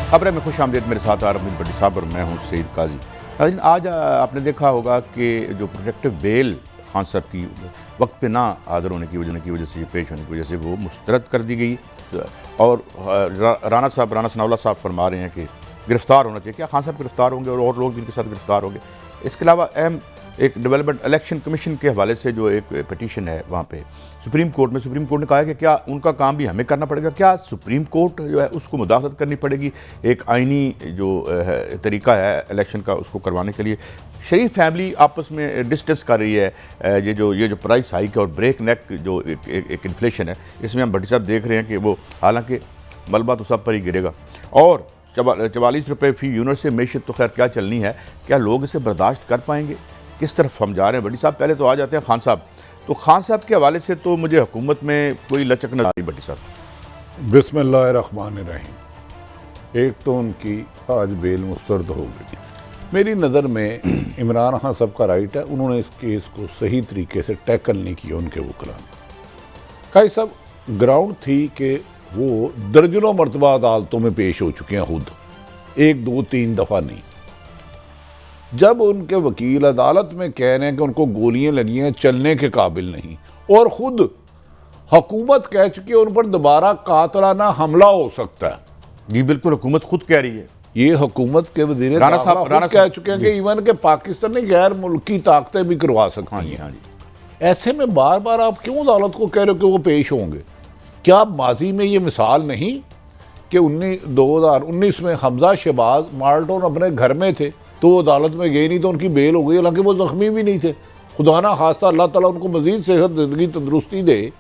खबरें में खुश आमदीद। मेरे साथ आरम भट्टी साहब और मैं हूँ सईद काजी। नाज़रीन, आज आपने देखा होगा कि जो प्रोटेक्टिव बेल खान साहब की वक्त पे ना हाज़िर होने की वजह से पेश होने की वजह से वो मुस्तरद कर दी गई और राना सनाउल्लाह साहब फरमा रहे हैं कि गिरफ़्तार होना चाहिए। क्या खान साहब गिरफ़्तार होंगे और लोग जिनके साथ गिरफ़्तार होंगे? इसके अलावा अहम एक डेवलपमेंट इलेक्शन कमीशन के हवाले से जो एक पिटीशन है वहाँ पे सुप्रीम कोर्ट ने कहा है कि क्या उनका काम भी हमें करना पड़ेगा, क्या सुप्रीम कोर्ट जो है उसको मुदाखलत करनी पड़ेगी एक आइनी जो तरीका है इलेक्शन का उसको करवाने के लिए। शरीफ फैमिली आपस में डिस्कस कर रही है ये जो प्राइस हाइक है और ब्रेक नेक जो एक इन्फ्लेशन है, इसमें हम भट्टी साहब देख रहे हैं कि वो हालांकि मलबा तो सब पर ही गिरेगा और 44 रुपये फ़ी यूनिट से मैशत तो खैर क्या चलनी है, क्या लोग इसे बर्दाश्त कर पाएंगे? किस तरफ हम जा रहे हैं? भट्टी साहब पहले तो आ जाते हैं खान साहब। तो खान साहब के हवाले से तो मुझे हुकूमत में कोई लचक न आई। भट्टी साहब, बिस्मिल्लाहिर्रहमानिर्रहीम। एक तो उनकी आज बेल मुस्तरद हो गई। मेरी नज़र में इमरान खान साहब का राइट है, उन्होंने इस केस को सही तरीके से टैकल नहीं किया। उनके वकला का सब ग्राउंड थी कि वो दर्जनों मरतबा अदालतों में पेश हो चुके हैं, खुद 1 2 3 दफ़ा नहीं। जब उनके वकील अदालत में कह रहे हैं कि उनको गोलियां लगी हैं, चलने के काबिल नहीं, और ख़ुद हुकूमत कह चुकी है उन पर दोबारा कातलाना हमला हो सकता है। जी बिल्कुल, हुकूमत खुद कह रही है। ये हुकूमत के वज़ीर राना साहब कह चुके हैं कि इवन के पाकिस्तानी गैर मुल्की ताकतें भी करवा सकती हैं। हाँ जी। ऐसे में बार बार आप क्यों अदालत को कह रहे हो कि वो पेश होंगे? क्या माजी में ये मिसाल नहीं कि 2019 में हमजा शहबाज माल्टोन अपने घर में थे तो वो अदालत में गए नहीं तो उनकी बेल हो गई, हालांकि वो ज़ख्मी भी नहीं थे। खुदा ना खास्ता अल्लाह ताला उनको मज़ीद सेहत, ज़िंदगी, तंदुरुस्ती दे।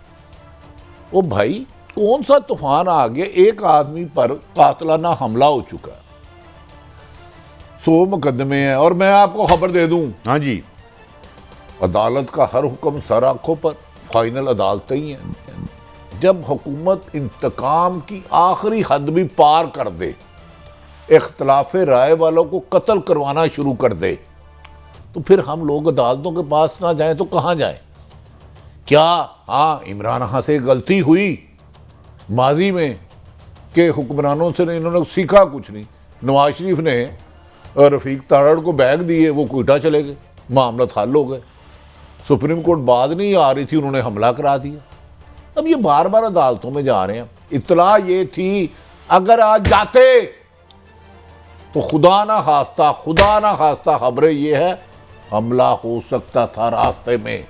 वो भाई कौन सा तूफान आ गया, एक आदमी पर कातलाना हमला हो चुका है, 100 मुकदमे हैं। और मैं आपको खबर दे दूं, हाँ जी, अदालत का हर हुक्म सर आंखों पर, फाइनल अदालतें ही हैं। जब हुकूमत इंतकाम की आखिरी हद भी पार कर दे, इख्तलाफ राय वालों को कत्ल करवाना शुरू कर दे, तो फिर हम लोग अदालतों के पास ना जाएं तो कहाँ जाएं? क्या हाँ, इमरान खान से गलती हुई माजी में कि हुक्मरानों से इन्होंने सीखा कुछ नहीं। नवाज शरीफ ने रफीक तारड़ को बैग दिए, वो कोयटा चले गए, मामला हल हो गए। सुप्रीम कोर्ट बाद नहीं आ रही थी, उन्होंने हमला करा दिया। अब ये बार बार अदालतों में जा रहे हैं। इत्तला ये थी अगर आज जाते तो खुदा ना खास्ता खबरें ये है हमला हो सकता था रास्ते में।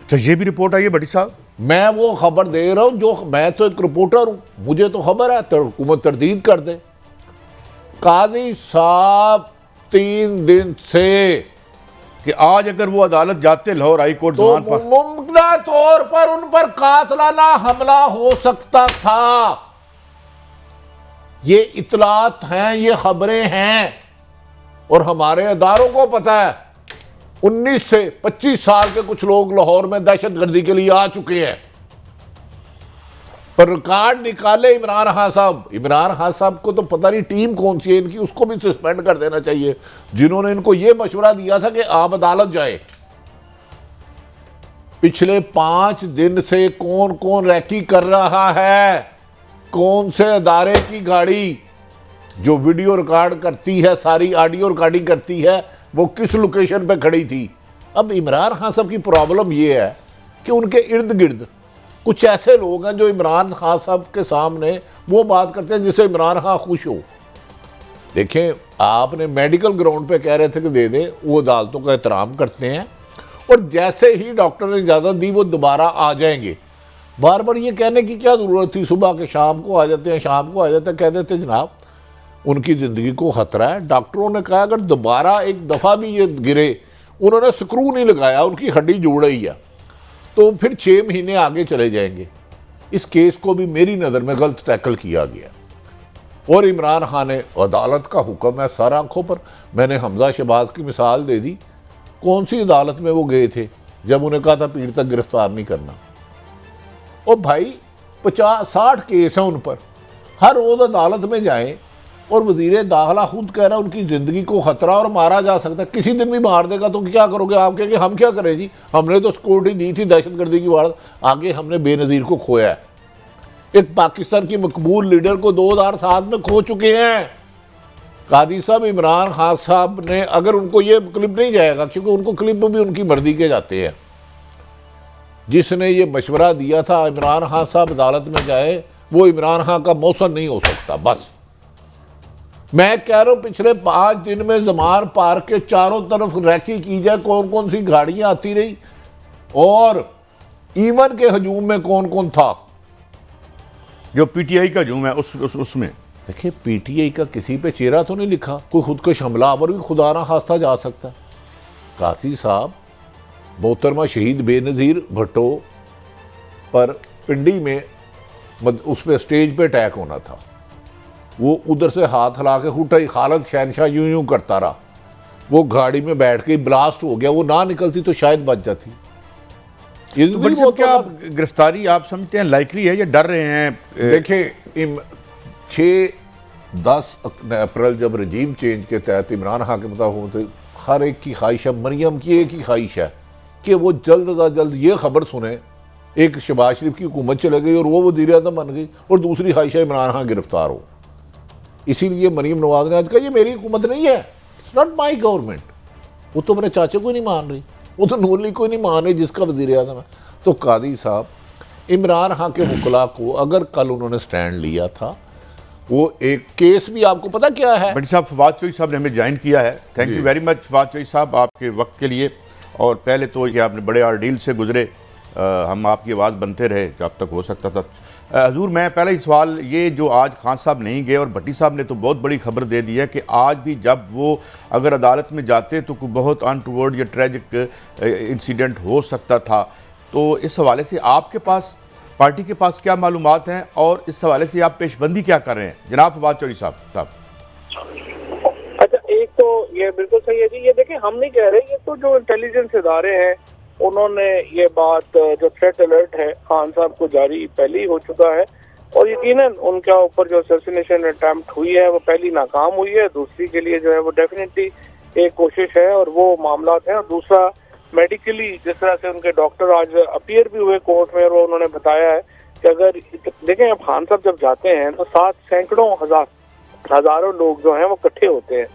तो ये भी रिपोर्ट आई है भट्टी साहब? मैं वो खबर दे रहा हूं जो, मैं तो एक रिपोर्टर हूं, मुझे तो खबर है, तो हुकूमत तरदीद कर दे। काजी साहब 3 दिन से कि आज अगर वो अदालत जाते लाहौर हाई कोर्ट तो मुमकिन तौर पर उन पर कातलाना हमला हो सकता था। ये इतलात हैं, ये खबरें हैं, और हमारे अदारों को पता है। 19 से 25 साल के कुछ लोग लाहौर में दहशतगर्दी के लिए आ चुके हैं, पर रिकॉर्ड निकाले इमरान खान साहब को तो पता नहीं टीम कौन सी है इनकी, उसको भी सस्पेंड कर देना चाहिए जिन्होंने इनको यह मशवरा दिया था कि आप अदालत जाए। पिछले 5 दिन से कौन कौन रैकी कर रहा है, कौन से अदारे की गाड़ी जो वीडियो रिकॉर्ड करती है, सारी ऑडियो रिकॉर्डिंग करती है, वो किस लोकेशन पे खड़ी थी। अब इमरान खान साहब की प्रॉब्लम ये है कि उनके इर्द गिर्द कुछ ऐसे लोग हैं जो इमरान खान साहब के सामने वो बात करते हैं जिससे इमरान खान खुश हो। देखें, आपने मेडिकल ग्राउंड पे कह रहे थे कि दे दें, वो अदालतों का एहतराम करते हैं, और जैसे ही डॉक्टर ने इजाज़त दी वो दोबारा आ जाएंगे। बार बार ये कहने की क्या ज़रूरत थी? सुबह के शाम को आ जाते हैं, कह देते जनाब उनकी ज़िंदगी को ख़तरा है। डॉक्टरों ने कहा अगर दोबारा एक दफ़ा भी ये गिरे, उन्होंने स्क्रू नहीं लगाया, उनकी हड्डी जुड़ रही है, तो फिर 6 महीने आगे चले जाएंगे। इस केस को भी मेरी नज़र में गलत टैकल किया गया, और इमरान खान ने, अदालत का हुक्म है सर आंखों पर। मैंने हमजा शहबाज की मिसाल दे दी, कौन सी अदालत में वो गए थे जब उन्हें कहा था पीर तक गिरफ्तार नहीं करना। और भाई 50-60 केस हैं उन पर, हर रोज़ अदालत में जाएं, और वज़ीर दाखिला खुद कह रहा है उनकी ज़िंदगी को ख़तरा और मारा जा सकता है, किसी दिन भी मार देगा तो क्या करोगे आप? कहेंगे हम क्या करें जी, हमने तो सिक्योरिटी दी थी दहशतगर्दी की वारदात, आगे हमने बेनज़ीर को खोया है। एक पाकिस्तान की मकबूल लीडर को 2007 में खो चुके हैं, कादी साहब, इमरान खान साहब ने, अगर उनको ये क्लिप नहीं जाएगा, क्योंकि उनको क्लिप भी उनकी मर्जी के जाते हैं, जिसने ये मशवरा दिया था इमरान खान साहब अदालत में जाए, वो इमरान खान का मौसम नहीं हो सकता। बस मैं कह रहा हूं, पिछले 5 दिन में जमान पार्क के चारों तरफ रैकी की जाए, कौन कौन सी गाड़ियां आती रही और ईवन के हजूम में कौन कौन था। जो पीटीआई का हजूम है उसमें देखिए, पीटीआई का किसी पे चेहरा तो नहीं लिखा, कोई खुदकश हमलावर भी खुदा ना खास्ता जा सकता। काजी साहब, मोहतरमा शहीद बेनज़ीर भुट्टो पर पिंडी में उस पर स्टेज पे अटैक होना था, वो उधर से हाथ हिला के उठा, खालिद शहनशाह यूं यूं करता रहा, वो गाड़ी में बैठ के ब्लास्ट हो गया, वो ना निकलती तो शायद बच जाती। ये तो क्या गिरफ्तारी आप समझते हैं लाइकली है या डर रहे हैं? देखिए, 6-10 अप्रैल जब रजीम चेंज के तहत इमरान खान के मुताबिक हर एक की ख्वाहिश है, मरियम की एक ही ख्वाहिश है कि वो जल्द अज जल्द ये खबर सुने एक शहबाज शरीफ की हुकूमत चले गई और वो वज़ीर आज़म बन गई, और दूसरी ख्वाहिश है इमरान खान गिरफ्तार हो। इसीलिए मरीम नवाज ने आज कहा ये मेरी हुकूमत नहीं है, इट्स नॉट माई गवर्नमेंट। वो तो मेरे चाचे को नहीं मान रही, वो तो नूर लीग को नहीं मान रही जिसका वज़ीर आज़म है। तो कादी साहब, इमरान खान के वकला को अगर कल उन्होंने स्टैंड लिया था, वो एक केस भी आपको पता क्या है। बड़ी साहब, फवाद चौधरी साहब ने हमें ज्वाइन किया है, thank you very much Fawad Chaudhry साहब आपके वक्त के लिए। और पहले तो ये आपने बड़े ऑर्डील से गुजरे, हम आपकी आवाज़ बनते रहे जब तक हो सकता था। हजूर, मैं पहला ही सवाल, ये जो आज खान साहब नहीं गए और भट्टी साहब ने तो बहुत बड़ी खबर दे दी है कि आज भी जब वो अगर अदालत में जाते तो कोई बहुत अनटूवर्ड या ट्रेजिक इंसिडेंट हो सकता था। तो इस हवाले से आपके पास, पार्टी के पास क्या मालूमात हैं और इस हवाले से आप पेशबंदी क्या कर रहे हैं जनाब फवाद चौधरी साहब? अच्छा, एक तो ये बिल्कुल सही है जी, ये देखें, हम नहीं कह रहे, ये तो जो इंटेलिजेंस इदारे हैं उन्होंने ये बात, जो थ्रेट अलर्ट है खान साहब को जारी पहले ही हो चुका है, और यकीनन उनके ऊपर जो असैसिनेशन अटेम्प्ट हुई है वो पहली नाकाम हुई है, दूसरी के लिए जो है वो डेफिनेटली एक कोशिश है और वो मामला है। और दूसरा, मेडिकली जिस तरह से उनके डॉक्टर आज अपीयर भी हुए कोर्ट में और वो उन्होंने बताया है कि अगर देखें, अब खान साहब जब जाते हैं तो 7 सैकड़ों हजारों लोग जो हैं वो इकट्ठे होते हैं,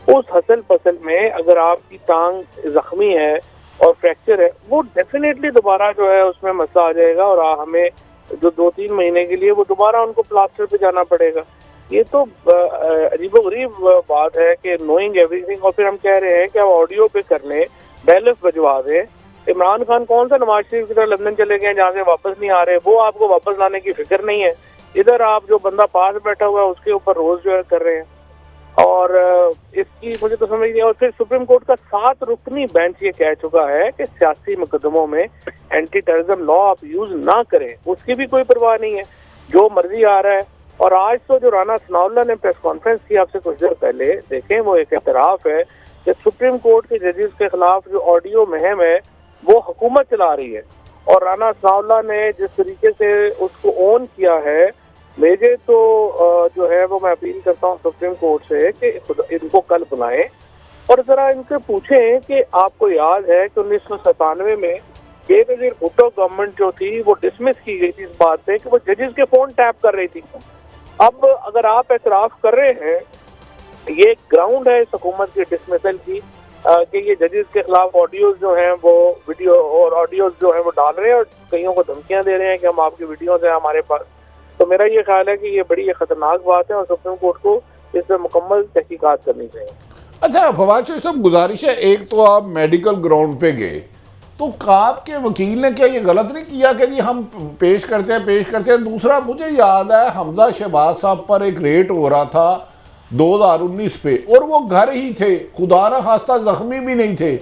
उस हसल पसल में अगर आपकी टांग जख्मी है और फ्रैक्चर है, वो डेफिनेटली दोबारा जो है उसमें मसला आ जाएगा और हमें जो 2-3 महीने के लिए वो दोबारा उनको प्लास्टर पे जाना पड़ेगा। ये तो अजीबोगरीब बात है कि नोइंग एवरीथिंग, और फिर हम कह रहे हैं कि आप ऑडियो पे कर लें, बैलेंस बजवा दें। इमरान खान कौन सा नवाज शरीफ की तरह लंदन चले गए जहाँ से वापस नहीं आ रहे, वो आपको वापस लाने की फिक्र नहीं है। इधर आप जो बंदा पास बैठा हुआ है उसके ऊपर रोज जो है कर रहे हैं, और इसकी मुझे तो समझ नहीं। और फिर सुप्रीम कोर्ट का 7 रुकनी बेंच ये कह चुका है कि सियासी मुकदमों में एंटी टेररिज्म लॉ आप यूज ना करें, उसकी भी कोई परवाह नहीं है, जो मर्जी आ रहा है। और आज तो जो राना सनाउल्लाह ने प्रेस कॉन्फ्रेंस की आपसे कुछ देर पहले, देखें, वो एक एतराफ है कि सुप्रीम कोर्ट के जजेस के खिलाफ जो ऑडियो मुहिम है वो हुकूमत चला रही है, और राना सनाउल्लाह ने जिस तरीके से उसको ऑन किया है, मुझे तो जो है वो मैं अपील करता हूँ सुप्रीम कोर्ट से कि इनको कल बुलाएं और जरा इनसे पूछें कि आपको याद है कि 1997 में बेनज़ीर भुट्टो गवर्नमेंट जो थी वो डिसमिस की गई थी इस बात पे कि वो जजेस के फोन टैप कर रही थी। अब अगर आप एतराफ कर रहे हैं, ये ग्राउंड है इस हुकूमत की डिसमिसल की कि ये जजेस के खिलाफ ऑडियोज जो हैं वो वीडियो और ऑडियोज जो हैं वो डाल रहे हैं और कईयों को धमकियां दे रहे हैं कि हम आपकी वीडियोज हैं हमारे पास, तो मेरा ये ख्याल है कि ये बड़ी खतरनाक बात है और सुप्रीम कोर्ट को इस पर मुकम्मल तहकीकात करनी चाहिए। अच्छा फवाद चौधरी साहब, गुजारिश है, एक तो आप मेडिकल ग्राउंड पे गए, तो काब के वकील ने क्या ये गलत नहीं किया कि जी हम पेश करते हैं? दूसरा, मुझे याद है हमजा शहबाज साहब पर एक रेट हो रहा था 2019 पे, और वो घर ही थे, खुदा न खास्ता जख्मी भी नहीं थे,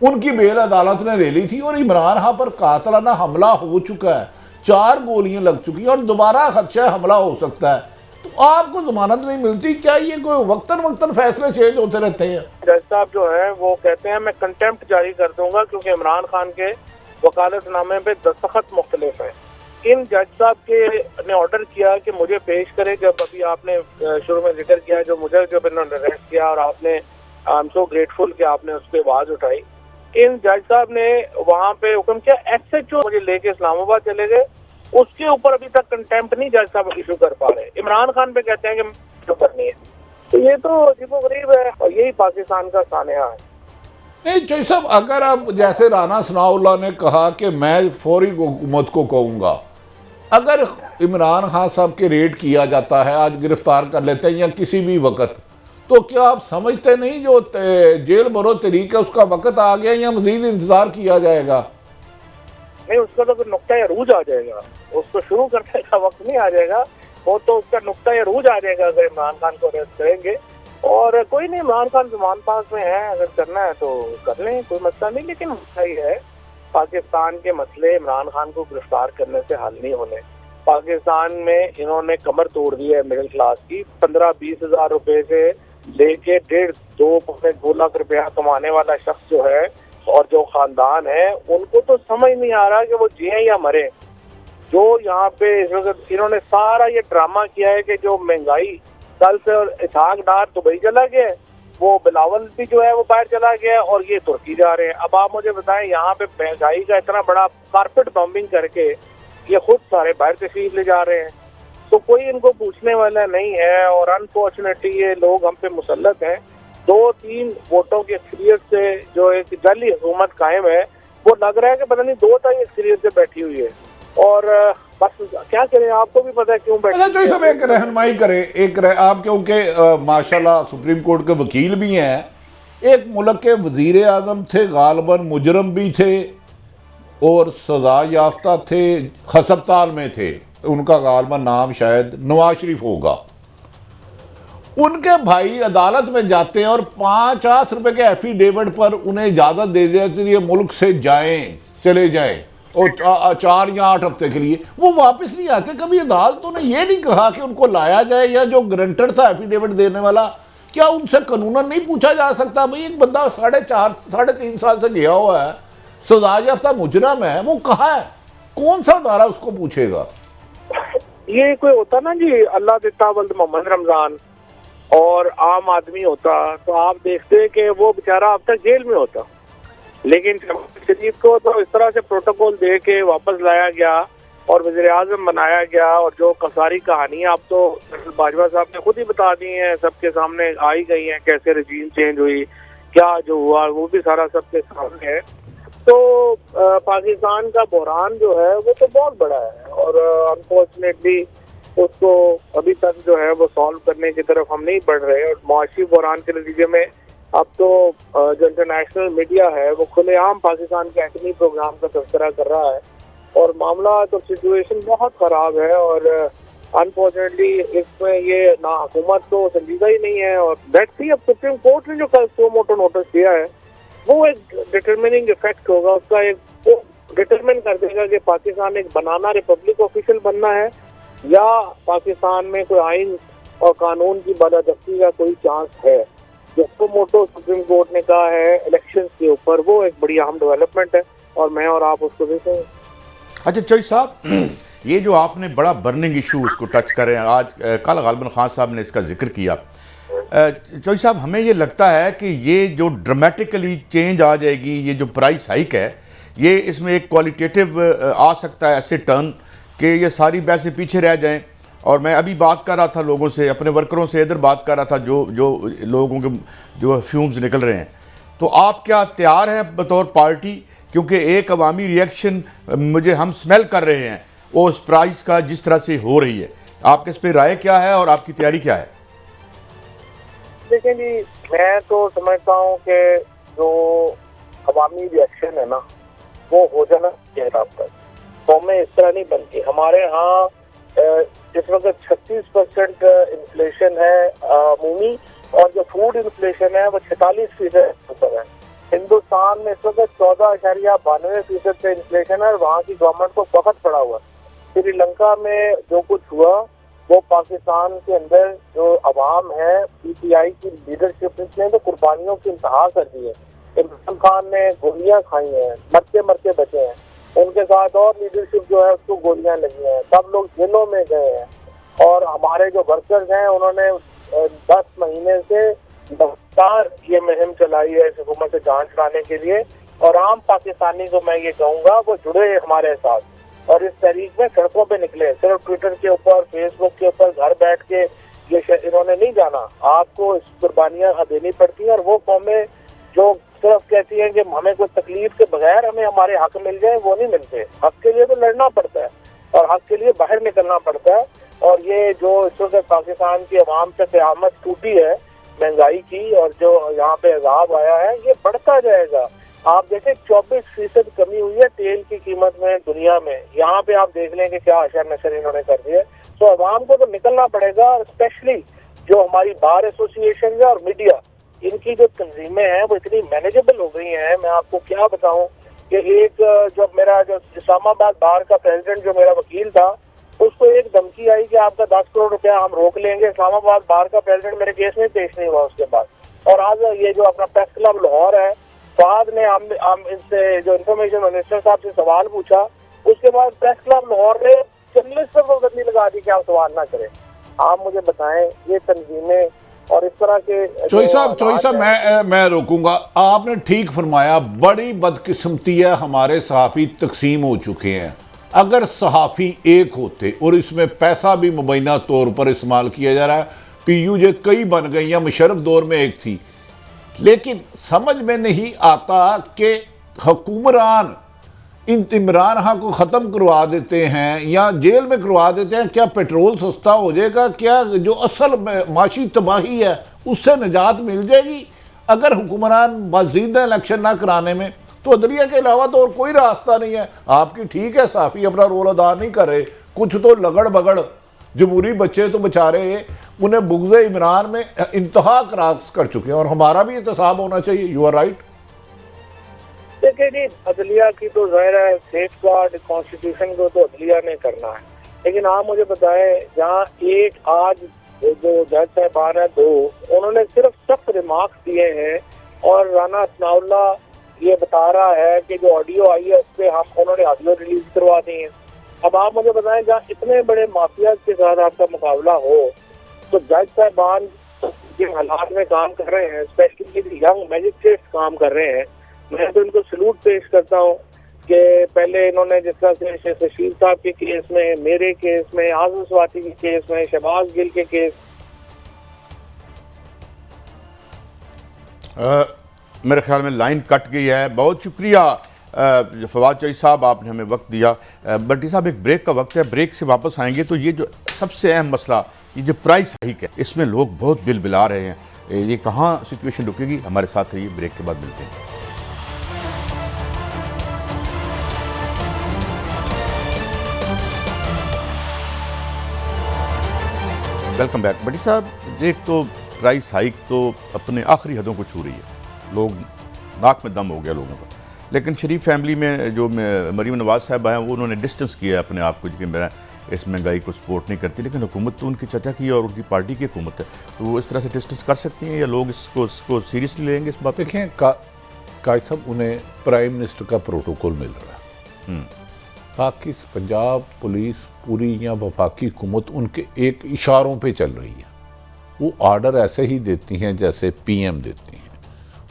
उनकी बेल अदालत ने ले ली थी, और इमरान खान पर कातलाना हमला हो चुका है, 4 गोलियां लग चुकी हैं और दोबारा खदशा हमला हो सकता है, तो आपको जमानत नहीं मिलती? क्या ये कोई वक्तन फैसले चेंज होते रहते हैं? जज साहब जो है वो कहते हैं मैं कंटेम्प्ट जारी कर दूंगा क्योंकि इमरान खान के वकालतनामे पे दस्तखत मुख्तलिफ है। इन जज साहब के ने ऑर्डर किया कि मुझे पेश करें, जब अभी आपने शुरू में जिक्र किया जो मुझे जब इन्होंने अरेस्ट किया और आपने, आई एम सो ग्रेटफुल कि आपने उस पर आवाज उठाई। इन जज साहब ने वहाँ पे हुक्म किया, SHO मुझे लेके इस्लामाबाद चले गए, उसके ऊपर अभी तक कंटेम्प्ट नहीं जज साहब इशू कर पा रहे। इमरान खान पे कहते हैं कि जो करनी है, तो ये तो अजीबोगरीब है और यही पाकिस्तान का सानिया है। नहीं चौधरी साहब, अगर अब जैसे राना सनाउल्लाह ने कहा कि मैं फौरी हुकूमत को कहूँगा, अगर इमरान खान साहब के रेड किया जाता है, आज गिरफ्तार कर लेते हैं या किसी भी वक्त, तो क्या आप समझते नहीं जो जेल भरो तरीक है उसका वक्त आ गया या मजीद इंतजार किया जाएगा? नहीं, उसका तो फिर नुक्ता अरूज आ जाएगा, उसको शुरू करने का वक्त नहीं आ जाएगा, वो तो उसका नुक्ता अरूज आ जाएगा अगर इमरान खान को अरेस्ट करेंगे। और कोई नहीं, इमरान खान जमान पास में है, अगर करना है तो कर लें, कोई मसला नहीं। लेकिन मसला ये है, पाकिस्तान के मसले इमरान खान को गिरफ्तार करने से हल नहीं होने। पाकिस्तान में इन्होंने कमर तोड़ दी है मिडिल क्लास की। 15-20 हज़ार रुपए से लेके 1.5-2 लाख रुपया कमाने वाला शख्स जो है और जो खानदान है, उनको तो समझ नहीं आ रहा कि वो जिए या मरे। जो यहाँ पे इन्होंने सारा ये ड्रामा किया है कि जो महंगाई, कल से इसहाक डार दुबई चला गया, वो बिलावल भी जो है वो बाहर चला गया और ये तुर्की जा रहे हैं। अब आप मुझे बताएं, यहाँ पे महंगाई का इतना बड़ा कारपेट बॉम्बिंग करके ये खुद सारे बाहर तशरीफ ले जा रहे हैं, तो कोई इनको पूछने वाला नहीं है। और अनफॉर्चुनेटली ये लोग हम पे मुसल्लत हैं। 2-3 वोटों के अक्सरियत से जो एक जाली हुकूमत कायम है, वो लग रहा है कि पता नहीं 2 ताई अक्सरियत से बैठी हुई है। और बस क्या करें, आपको भी पता है क्यों बैठी है। जो सब एक रहनुमाई करें, आप क्योंकि माशाल्लाह सुप्रीम कोर्ट के वकील भी हैं, एक मुल्क के वजीर आजम थे, गालिबन मुजरम भी थे और सजा याफ्ता थे, हस्पताल में थे, उनका गालिबन नाम शायद नवाज शरीफ होगा। उनके भाई अदालत में जाते हैं और 50 रुपए के एफिडेविट पर उन्हें इजाज़त दे देते हैं मुल्क से चले जाएं और 4 या 8 हफ्ते के लिए वो वापस नहीं आते। कभी अदालतों ने ये नहीं कहा कि उनको लाया जाए, या जो ग्रंटर था एफिडेविट देने वाला, क्या उनसे कानूनन नहीं पूछा जा सकता? भाई एक बंदा 3.5 साल से गया हुआ है, सजा याफ्ता मुजरम है, वो कहाँ है? कौन सा अदारा उसको पूछेगा? ये कोई होता ना जी, अल्लाह देता वल्द मोहम्मद रमजान और आम आदमी होता, तो आप देखते कि वो बेचारा अब तक जेल में होता। लेकिन शहबाज शरीफ को तो इस तरह से प्रोटोकॉल दे के वापस लाया गया और वज़ीर आज़म बनाया गया, और जो सारी कहानियां आप तो बाजवा साहब ने खुद ही बता दी हैं, सबके सामने आई गई हैं, कैसे रजीम चेंज हुई, क्या जो हुआ वो भी सारा सबके सामने है। तो पाकिस्तान का बहरान जो है वो तो बहुत बड़ा है और अनफॉर्चुनेटली उसको अभी तक जो है वो सॉल्व करने की तरफ हम नहीं बढ़ रहे। और मुआशी बहरान के नतीजे में अब तो जो इंटरनेशनल मीडिया है वो खुलेआम पाकिस्तान के एटमी प्रोग्राम का तस्करा कर रहा है और मामला तो सिचुएशन बहुत ख़राब है। और अनफॉर्चुनेटली इसमें ये ना हुकूमत तो संजीदा ही नहीं है। और लेट्स सी, अब सुप्रीम कोर्ट ने जो कल सो मोटो नोटिस दिया है वो एक डिटरमिनिंग इफेक्ट होगा, उसका एक वो डिटरमिन कर देगा कि पाकिस्तान एक बनाना रिपब्लिक ऑफिशियल बनना है या पाकिस्तान में कोई आइन और कानून की बालादस्ती का कोई चांस है। जो मोटो सुप्रीम कोर्ट ने कहा है इलेक्शंस के ऊपर, वो एक बड़ी अहम डेवलपमेंट है और मैं और आप उसको देखेंगे। अच्छा चौधरी साहब, ये जो आपने बड़ा बर्निंग इशू उसको टच करें, आज कल गालिबन खान साहब ने इसका जिक्र किया। चौधरी साहब, हमें ये लगता है कि ये जो ड्रामेटिकली चेंज आ जाएगी, ये जो प्राइस हाइक है, ये इसमें एक क्वालिटेटिव आ सकता है ऐसे टर्न कि ये सारी बहसें पीछे रह जाएं। और मैं अभी बात कर रहा था लोगों से, अपने वर्करों से इधर बात कर रहा था, जो लोगों के जो फ्यूम्स निकल रहे हैं, तो आप क्या तैयार हैं बतौर पार्टी? क्योंकि एक अवामी रिएक्शन हम स्मेल कर रहे हैं वो उस प्राइस का जिस तरह से हो रही है। आपके इस पर राय क्या है और आपकी तैयारी क्या है? देखिए जी, मैं तो समझता हूँ कि जो अवामी रिएक्शन है ना वो हो जाना चाहिए तब तक, तो हमें इस तरह नहीं बनती। हमारे यहाँ इस वक्त 36% इन्फ्लेशन है अमूमी, और जो फूड इन्फ्लेशन है वो 46% है। हिंदुस्तान में इस वक्त 14.92% पे इन्फ्लेशन है और वहाँ की गवर्नमेंट को फकत पड़ा हुआ। श्रीलंका में जो कुछ हुआ वो पाकिस्तान के अंदर जो अवाम है, PTI की लीडरशिप ने तो कुर्बानियों की इंतहा कर दी है। इमरान खान ने गोलियां खाई हैं, मरते मरते बचे हैं, उनके साथ और लीडरशिप जो है उसको गोलियां लगी हैं, सब लोग जेलों में गए हैं। और हमारे जो वर्कर्स हैं उन्होंने 10 महीने से लगातार ये मुहिम चलाई है इस हुकूमत से जान छुड़ाने के लिए। और आम पाकिस्तानी को मैं ये कहूँगा वो जुड़े हमारे साथ और इस तहरीक में सड़कों पे निकले, सिर्फ ट्विटर के ऊपर, फेसबुक के ऊपर घर बैठ के इन्होंने नहीं जाना। आपको इस कुर्बानियां देनी पड़ती हैं, और वो कौमें जो सिर्फ कहती हैं कि हमें कोई तकलीफ के बगैर हमें हमारे हक मिल जाए, वो नहीं मिलते। हक के लिए तो लड़ना पड़ता है और हक के लिए बाहर निकलना पड़ता है। और ये जो इस वक्त पाकिस्तान की अवाम से क़यामत टूटी है महंगाई की, और जो यहाँ पे अजाब आया है, ये बढ़ता जाएगा। आप देखें 24% कमी हुई है तेल की कीमत में दुनिया में। यहाँ पे आप देख लें कि क्या अशर नशर इन्होंने कर दिया। तो अवाम को तो निकलना पड़ेगा, स्पेशली जो हमारी बार एसोसिएशन है और मीडिया, इनकी जो तंजीमें हैं वो इतनी मैनेजेबल हो गई हैं। मैं आपको क्या बताऊं कि एक जो मेरा जो इस्लामाबाद बार का प्रेसिडेंट जो मेरा वकील था, उसको एक धमकी आई कि आपका 10 करोड़ रुपया हम रोक लेंगे। इस्लामाबाद बार का प्रेसिडेंट मेरे केस में पेश नहीं हुआ उसके बाद। और आज ये जो अपना प्रेस क्लब लाहौर है, बाद में हम इससे जो इंफॉर्मेशन मिनिस्टर साहब से सवाल पूछा, उसके बाद प्रेस क्लब लाहौर ने जर्नलिस्ट पर पाबंदी लगा दी कि आप सवाल ना करें। आप मुझे बताएं ये तंजीमें और इस तरह के चोई साहब मैं रोकूंगा। आपने ठीक फरमाया, बड़ी बदकिस्मती है, हमारे सहाफ़ी तकसीम हो चुके हैं। अगर सहाफ़ी एक होते और इसमें पैसा भी मुबैना तौर पर इस्तेमाल किया जा रहा है, PUJ कई बन गई या मुशर्रफ दौर में एक थी, लेकिन समझ में नहीं आता कि हुक्मरान इन इमरान खान को ख़त्म करवा देते हैं या जेल में करवा देते हैं। क्या पेट्रोल सस्ता हो जाएगा? क्या जो असल माशी तबाही है उससे निजात मिल जाएगी? अगर हुक्मरान मज़ीद इलेक्शन ना कराने में, तो अदलिया के अलावा तो और कोई रास्ता नहीं है। आपकी ठीक है, साफ़ी अपना रोल अदा नहीं कर रहे, कुछ तो लगड़ बगड़ जमहूरी बच्चे तो बेचारे उन्हें बुग़्ज़ इमरान में इंतहा क्रॉस कर चुके हैं, और हमारा भी एहतसाब होना चाहिए। You are right. देखिए जी, अदलिया की तो ज़ाहिर है सेफ गार्ड कॉन्स्टिट्यूशन को तो अदलिया ने करना है, लेकिन आप मुझे बताएं जहाँ एक आज जो जज साहबान है 2, उन्होंने सिर्फ सख्त रिमार्क्स दिए हैं, और राना असनाउल्लाह ये बता रहा है कि जो ऑडियो आई है उस पर उन्होंने ऑडियो रिलीज करवा दी है। अब आप मुझे बताएं जहाँ इतने बड़े माफिया के साथ आपका मुकाबला हो, तो जज साहबान जिन हालात में काम कर रहे हैं, स्पेशली यंग मैजिस्ट्रेट्स काम कर रहे हैं, मैं तो इनको सलूट पेश करता हूँ कि पहले इन्होंने जिस तरह से शेख रशीद साहब के केस में, मेरे केस में, आज़म स्वाति के केस में, शहबाज गिल के केस। मेरे ख्याल में लाइन कट गई है। बहुत शुक्रिया फवाद चौई साहब, आपने हमें वक्त दिया। बट्टी साहब, एक ब्रेक का वक्त है, ब्रेक से वापस आएंगे तो ये जो सबसे अहम मसला, ये जो प्राइस हाइक है, इसमें लोग बहुत बिल बिला रहे हैं, ये कहाँ सिचुएशन रुकेगी? हमारे साथ रहिए, ब्रेक के बाद मिलते हैं। Welcome back. बट्टी साहब, एक तो प्राइस हाइक तो अपने आखिरी हदों को छू रही है, लोग नाक में दम हो गया लोगों का। लेकिन शरीफ फैमिली में जो मरीम नवाज साहब हैं, वो उन्होंने डिस्टेंस किया अपने आप को कि मेरा इस महंगाई को सपोर्ट नहीं करती, लेकिन हुकूमत तो उनकी चाचा की और उनकी पार्टी की हुकूमत है, तो वो इस तरह से डिस्टेंस कर सकती हैं या लोग इसको सीरियसली लेंगे इस बात? देखें काज साहब, उन्हें प्राइम मिनिस्टर का प्रोटोकॉल मिल रहा है। बाकी पंजाब पुलिस पूरी या वफाकी हुकूमत उनके एक इशारों पे चल रही है। वो आर्डर ऐसे ही देती हैं जैसे PM देती हैं।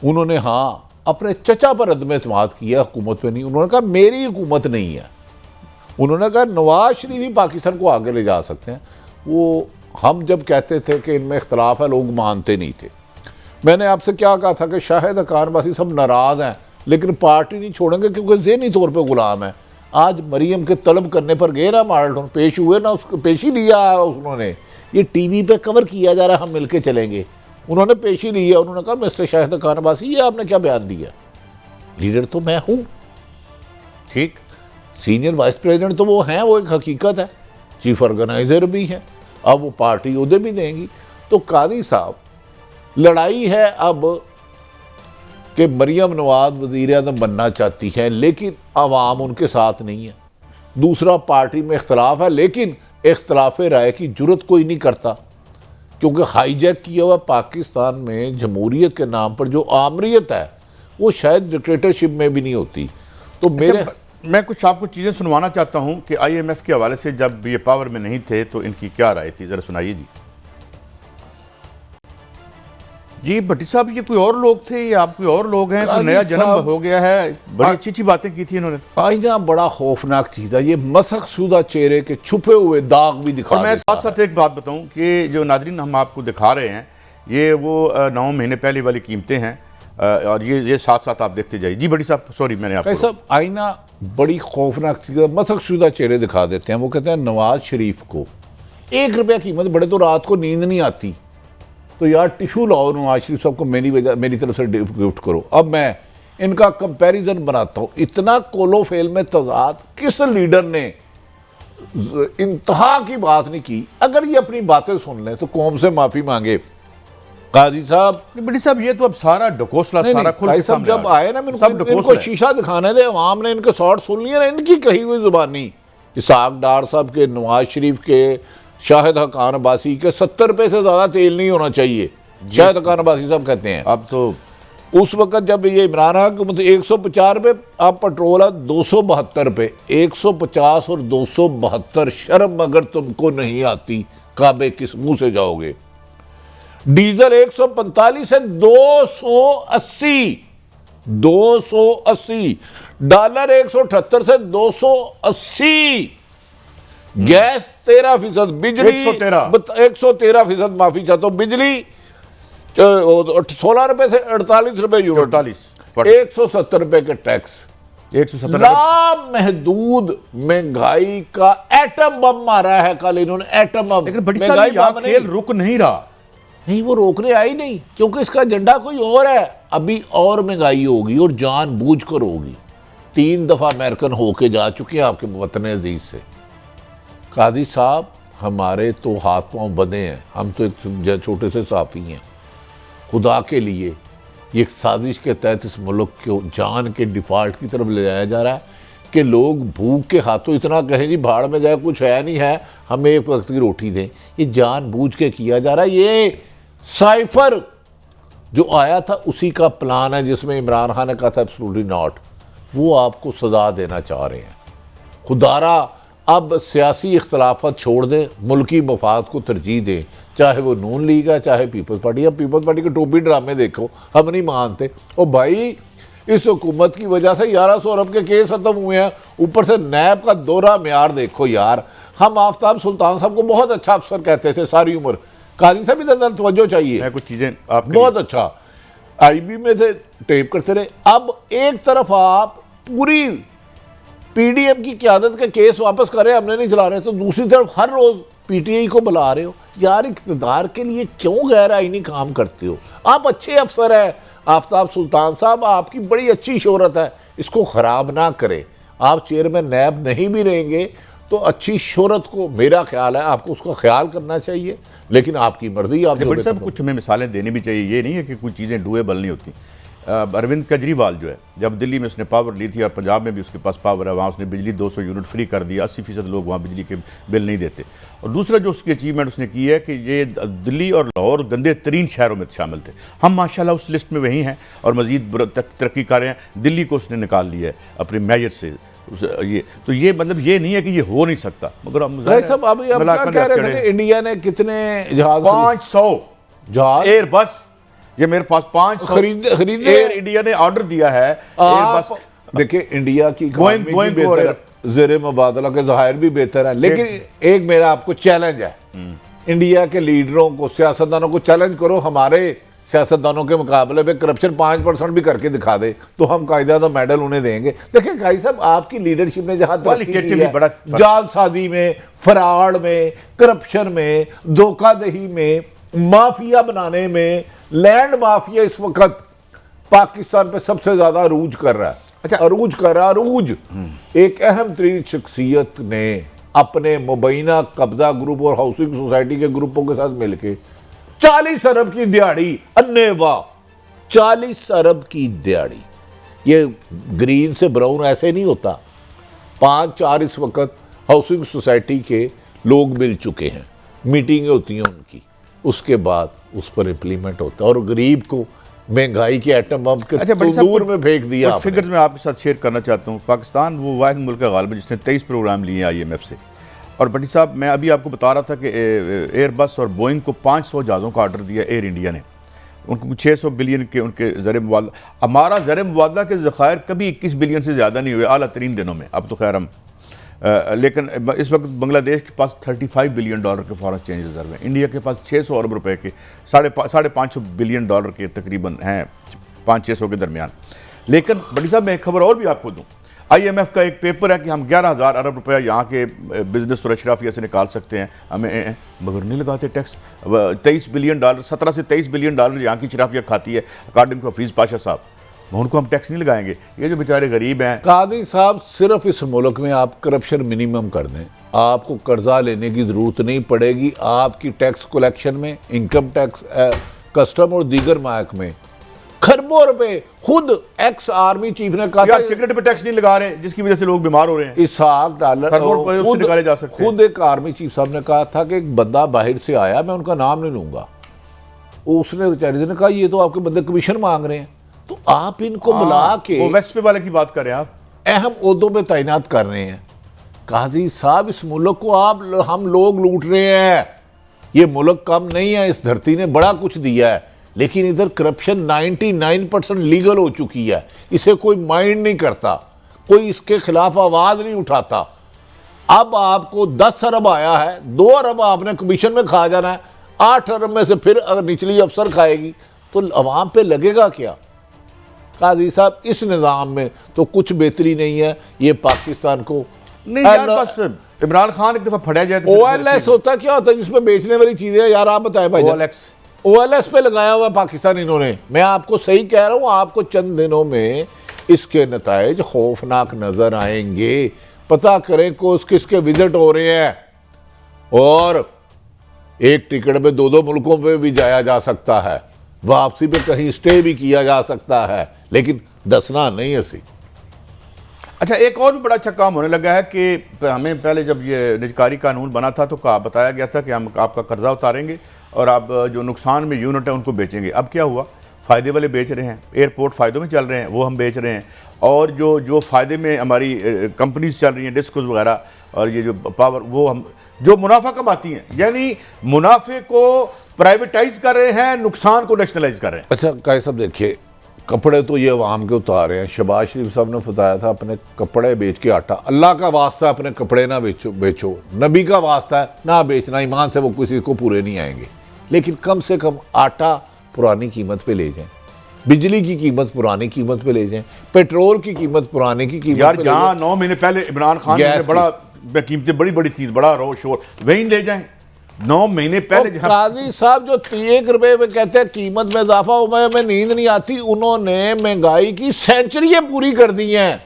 उन्होंने अपने चचा पर अदम एतमाद किया, हुकूमत पे नहीं। उन्होंने कहा मेरी हुकूमत नहीं है। उन्होंने कहा नवाज शरीफ ही पाकिस्तान को आगे ले जा सकते हैं। वो हम जब कहते थे कि इनमें इख्तलाफ है, लोग मानते नहीं थे। मैंने आपसे क्या कहा था कि शाहिद अकान बासी सब नाराज़ हैं, लेकिन पार्टी नहीं छोड़ेंगे क्योंकि ज़हनी तौर पर गुलाम है। आज मरीम के तलब करने पर गए ना मॉडल टाउन, पेश हुए ना, उसको पेशी लिया उन्होंने। ये TV पे कवर किया जा रहा है, हम मिलके चलेंगे। उन्होंने पेशी लिया, उन्होंने कहा मिस्टर शाहिद खान अब्बासी, ये आपने क्या बयान दिया? लीडर तो मैं हूँ, ठीक, सीनियर वाइस प्रेसिडेंट तो वो हैं, वो एक हकीकत है, चीफ ऑर्गेनाइजर भी हैं, अब वो पार्टी उहदे भी देंगी। तो कादी साहब, लड़ाई है अब कि मरियम नवाज वज़ीर आज़म बनना चाहती है, लेकिन आवाम उनके साथ नहीं है। दूसरा, पार्टी में इख्तलाफ है, लेकिन इख्तलाफ राय की जुर्रत कोई नहीं करता, क्योंकि हाईजैक किया हुआ पाकिस्तान में जमहूरियत के नाम पर जो आमरीत है, वो शायद डिक्टेटरशिप में भी नहीं होती। तो मैं कुछ आपको चीज़ें सुनवाना चाहता हूँ कि IMF के हवाले से जब ये पावर में नहीं थे तो इनकी क्या राय थी, ज़रा सुनाइए जी। जी भट्टी साहब, ये कोई और लोग थे या आप कोई और लोग हैं? कोई काजी नया जन्म साहब- हो गया है? बड़ी अच्छी अच्छी बातें की थी इन्होंने। आईना बड़ा खौफनाक चीज है, ये मसक शुदा चेहरे के छुपे हुए दाग भी दिखा और मैं देता साथ साथ एक बात बताऊं कि जो नादरीन हम आपको दिखा रहे हैं, ये वो 9 महीने पहले वाली कीमतें हैं, और ये साथ साथ आप देखते जाइए। जी बड़ी साहब, सॉरी मैंने आपको सब आईना बड़ी खौफनाक चीज है, मसक शुदा चेहरे दिखा देते हैं। वो कहते हैं नवाज शरीफ को 1 रुपया कीमत, बड़े तो रात को नींद नहीं आती, तो यार टिशू लाओ नवाज शरीफ साहब को, मेरी तरफ से गिफ्ट करो। अब मैं इनका कंपैरिजन बनाता हूं, इतना कोलोफेल में तजाद किस लीडर ने इंतहा की बात नहीं की। अगर ये अपनी बातें सुन लें तो कौम से माफी मांगे। काजी साहब, बड़ी साहब, ये तो अब सारा डकोसला सारा खुल काजी साहब जब आए ना, इनको शीशा दिखाने दे, आवाम ने इनके शॉर्ट सुन लिए ना, इनकी कही हुई जुबानी। इसाक डार साहब के, नवाज शरीफ के, शाहिद हकान अब्बासी के 70 रुपए से ज्यादा तेल नहीं होना चाहिए, शाहिद हकान अब्बासी साहब कहते हैं। अब तो उस वक्त जब ये इमरान हुकूमत 150 रुपये, अब पेट्रोल है 272 रुपये। 150 और 272, शर्म अगर तुमको नहीं आती, काबे किस मुंह से जाओगे। डीजल 145 से 280, 280 डॉलर, 178 से 280, गैस 13%, बिजली 113%, माफी चाहता हूं, बिजली 16 रुपए से 48 रुपए यूनिट, 170 रुपए के टैक्स, 170 लामहदूद महंगाई का एटम बम मारा है कल इन्होंने, एटम बम। लेकिन बड़ी साहब, यहाँ खेल रुक नहीं रहा। नहीं, वो रोकने आई नहीं, क्योंकि इसका एजेंडा कोई और है। अभी और महंगाई होगी और जानबूझकर होगी। 3 दफा अमेरिकन होके जा चुके हैं आपके वतन अजीज से। काजी साहब, हमारे तो हाथ पांव बंधे हैं, हम तो एक छोटे से साफी हैं। खुदा के लिए ये एक साजिश के तहत इस मुल्क को जान के डिफ़ॉल्ट की तरफ ले जाया जा रहा है कि लोग भूख के हाथों इतना कहें जी भाड़ में जाए, कुछ है नहीं है, हमें एक वक्त की रोटी दें। ये जानबूझ के किया जा रहा है। ये साइफर जो आया था उसी का प्लान है, जिसमें इमरान खान ने कहा था एब्सोल्युटली नॉट, वो आपको सजा देना चाह रहे हैं। खुदारा अब सियासी इख्तलाफात छोड़ दें, मुल्की मफाद को तरजीह दें, चाहे वो नून लीग है चाहे पीपल्स पार्टी। अब पीपल्स पार्टी के टोपी ड्रामे देखो, हम नहीं मानते। और भाई, इस हुकूमत की वजह से 1100 अरब के केस खत्म हुए हैं, ऊपर से नैब का दोहरा म्यार देखो यार। हम आफ्ताब सुल्तान साहब को बहुत अच्छा अफसर कहते थे सारी उम्र, काजी साहब इधर तवज्जो चाहिए, कुछ चीजें आप बहुत अच्छा आईबी में थे, टेप करते रहे। अब एक तरफ आप पूरी पीडीएम की क़यादत के केस वापस कर रहे हैं, हमने नहीं चला रहे, तो दूसरी तरफ हर रोज पीटीआई को बुला रहे हो। यार, इक़्तिदार के लिए क्यों गैर आईनी काम करते हो? आप अच्छे अफसर हैं आफ्ताब सुल्तान साहब, आपकी बड़ी अच्छी शोहरत है, इसको ख़राब ना करें। आप चेयरमैन नैब नहीं भी रहेंगे तो अच्छी शोहरत को, मेरा ख्याल है आपको उसका ख्याल करना चाहिए, लेकिन आपकी मर्जी। आप बड़ी साहब, कुछ हमें मिसालें देनी भी चाहिए, ये नहीं है कि कुछ चीज़ें डुएबल नहीं होती। अरविंद केजरीवाल जो है, जब दिल्ली में उसने पावर ली थी और पंजाब में भी उसके पास पावर है, वहाँ उसने बिजली 200 यूनिट फ्री कर दिया, 80% लोग वहाँ बिजली के बिल नहीं देते। और दूसरा जो उसकी अचीवमेंट उसने की है कि ये दिल्ली और लाहौर गंदे तरीन शहरों में शामिल थे, हम माशाल्लाह उस लिस्ट में वही हैं और मज़ीद तरक्की कर रहे हैं। दिल्ली को उसने निकाल लिया है अपने मेजर से। ये मतलब ये नहीं है कि ये हो नहीं सकता, मगर सब अभी कह रहे थे इंडिया ने कितने जहाज, 500 जहाज एयर बस, ये मेरे पास 500 खरीद एयर इंडिया ने ऑर्डर दिया है। एयर बस देखिए, इंडिया की ज़ेरे मुबादला के ज़ाहिर भी बेहतर है, लेकिन एक मेरा आपको चैलेंज है, इंडिया के लीडरों को, सियासतदानों को चैलेंज करो, हमारे सियासतदानों के मुकाबले में करप्शन 5% भी करके दिखा दे तो हम कायदा तो मेडल उन्हें देंगे। देखिए काजी साहब, आपकी लीडरशिप ने जहां जालसाजी में, फराड में, करप्शन में, धोखाधड़ी में, माफिया बनाने में, लैंड माफिया इस वक्त पाकिस्तान पे सबसे ज्यादा अरूज कर रहा है। अच्छा, अरूज कर रहा है, अरूज। एक अहम तरीन शख्सियत ने अपने मुबैना कब्जा ग्रुप और हाउसिंग सोसाइटी के ग्रुपों के साथ मिलकर 40 अरब की दिहाड़ी, अन्ने वाह, 40 अरब की दिहाड़ी। ये ग्रीन से ब्राउन ऐसे नहीं होता। 5-4 इस वक्त हाउसिंग सोसाइटी के लोग मिल चुके हैं, मीटिंगें होती हैं उनकी, उसके बाद उस पर इम्प्लीमेंट होता है और गरीब को महंगाई के एटम बम के तंदूर में फेंक दिया। फिगर मैं आपके साथ शेयर करना चाहता हूँ। पाकिस्तान वो वाहिद मुल्क है गालिबन जिसने 23 प्रोग्राम लिए IMF से। और भट्टी साहब, मैं अभी आपको बता रहा था कि एयरबस और बोइंग को 500 जहाज़ों का ऑर्डर दिया एयर इंडिया ने, उनको 600 बिलियन के उनके ज़र मुबादला, हमारा ज़र मुबादला के ज़खायर कभी 21 बिलियन से ज़्यादा नहीं हुए आला तरीन दिनों में। अब तो खैर हम लेकिन इस वक्त बांग्लादेश के पास $35 बिलियन के फॉरेन एक्सचेंज रिजर्व हैं। इंडिया के पास 600 अरब रुपए के $550 बिलियन के तकरीबन हैं, 500-600 के दरमियान। लेकिन बड़ी साहब मैं एक खबर और भी आपको दूं, IMF का एक पेपर है कि हम 11,000 अरब रुपया यहाँ के बिजनेस और अशराफिया से निकाल सकते हैं, हमें मगर नहीं लगाते टैक्स। 23 बिलियन डॉलर, 17 से 23 बिलियन डॉलर यहाँ की शराफिया खाती है अकॉर्डिंग टू हफीज़ पाशा साहब, उनको हम टैक्स नहीं लगाएंगे। ये जो बेचारे गरीब हैं। कादी साहब, सिर्फ इस मुल्क में आप करप्शन मिनिमम कर दें, आपको कर्जा लेने की ज़रूरत नहीं पड़ेगी। आपकी टैक्स कलेक्शन में, इनकम टैक्स, कस्टम और दीगर महकमे खरबों रुपए, खुद एक्स आर्मी चीफ ने कहा यार सिगरेट पे टैक्स नहीं लगा रहे जिसकी वजह से लोग बीमार हो रहे हैं। $1,00,000 उससे निकाले जा सकते हैं। खुद एक आर्मी चीफ साहब ने कहा था कि एक बंदा बाहर से आया, मैं उनका नाम नहीं लूंगा, उसने बेचारे ने कहा ये तो आपके बंदे कमीशन मांग रहे हैं, तो आप इनको बुला के वो वेस्ट पे वाले की बात कर रहे हैं आप, अहम ओहदों पे तैनात कर रहे हैं। काजी साहब, इस मुल्क को हम लोग लूट रहे हैं। ये मुल्क कम नहीं है, इस धरती ने बड़ा कुछ दिया है, लेकिन इधर करप्शन 99% लीगल हो चुकी है। इसे कोई माइंड नहीं करता, कोई इसके खिलाफ आवाज नहीं उठाता। अब आपको 10 अरब आया है, 2 अरब आपने कमीशन में खा जाना है, 8 अरब में से फिर अगर निचली अफसर खाएगी तो अवाम पे लगेगा क्या? काजी साहब, इस निज़ाम में तो कुछ बेहतरी नहीं है। ये पाकिस्तान को नहीं यार, बस इमरान खान एक दफा फड़ा जाए तो OLX होता क्या होता है जिसमें बेचने वाली चीजें, यार आप बताएं भाई। OLX पे लगाया हुआ पाकिस्तान इन्होंने। मैं आपको सही कह रहा हूं, आपको चंद दिनों में इसके नताइज खौफनाक नजर आएंगे। पता करें कोस किसके विजिट हो रहे हैं, और एक टिकट में 2-2 मुल्कों पे भी जाया जा सकता है, वापसी पे कहीं स्टे भी किया जा सकता है, लेकिन दसना नहीं ऐसी। अच्छा, एक और भी बड़ा अच्छा काम होने लगा है कि हमें पहले जब ये निजकारी कानून बना था तो बताया गया था कि हम आपका कर्जा उतारेंगे और आप जो नुकसान में यूनिट है उनको बेचेंगे। अब क्या हुआ, फ़ायदे वाले बेच रहे हैं, एयरपोर्ट फ़ायदों में चल रहे हैं, वो हम बेच रहे हैं, और जो फ़ायदे में हमारी कंपनीज चल रही हैं, डिस्कोस वगैरह, और ये जो पावर, वो हम जो मुनाफा कमाती हैं, यानी मुनाफे को प्राइवेटाइज कर रहे हैं, नुकसान को नेशनलाइज कर रहे हैं। अच्छा कायद साहब, देखिए कपड़े तो ये अवाम के उतारे हैं। शहबाज शरीफ साहब ने बताया था अपने कपड़े बेच के आटा, अल्लाह का वास्ता अपने कपड़े ना बेचो, नबी का वास्ता है ना बेचना, ईमान से वो किसी को पूरे नहीं आएंगे, लेकिन कम से कम आटा पुरानी कीमत पे ले जाएं, बिजली की कीमत पुरानी कीमत पे ले जाएं, पेट्रोल की कीमत पुरानी की कीमत यार, जहाँ 9 महीने पहले इमरान खान ने बड़ा कीमतें बड़ी थी, बड़ा रो शोर, वहीं ले जाएं। 9 महीने पहले काजी साहब जो 1 रुपए में कहते हैं कीमत में इजाफा हो, मैं नींद नहीं आती, उन्होंने महंगाई की सेंचुरियां पूरी कर दी हैं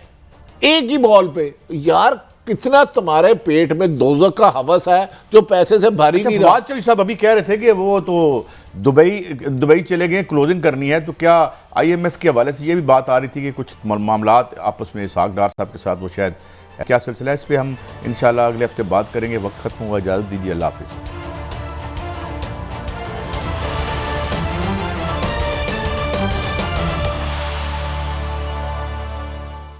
एक ही बॉल पे। यार कितना तुम्हारे पेट में दोज़ख का हवस है जो पैसे से भारी नहीं रहा। चौधरी साहब अभी कह रहे थे कि वो तो दुबई चले गए, क्लोजिंग करनी है, तो क्या IMF के हवाले से ये भी बात आ रही थी कि कुछ मामलात आपस में इसहाक डार साहब के साथ, वो शायद क्या सिलसिला है, इस पर हम इंशाल्लाह अगले हफ्ते बात करेंगे। वक्त खत्म हुआ, इजाज़त दीजिए, अल्लाह हाफिज़।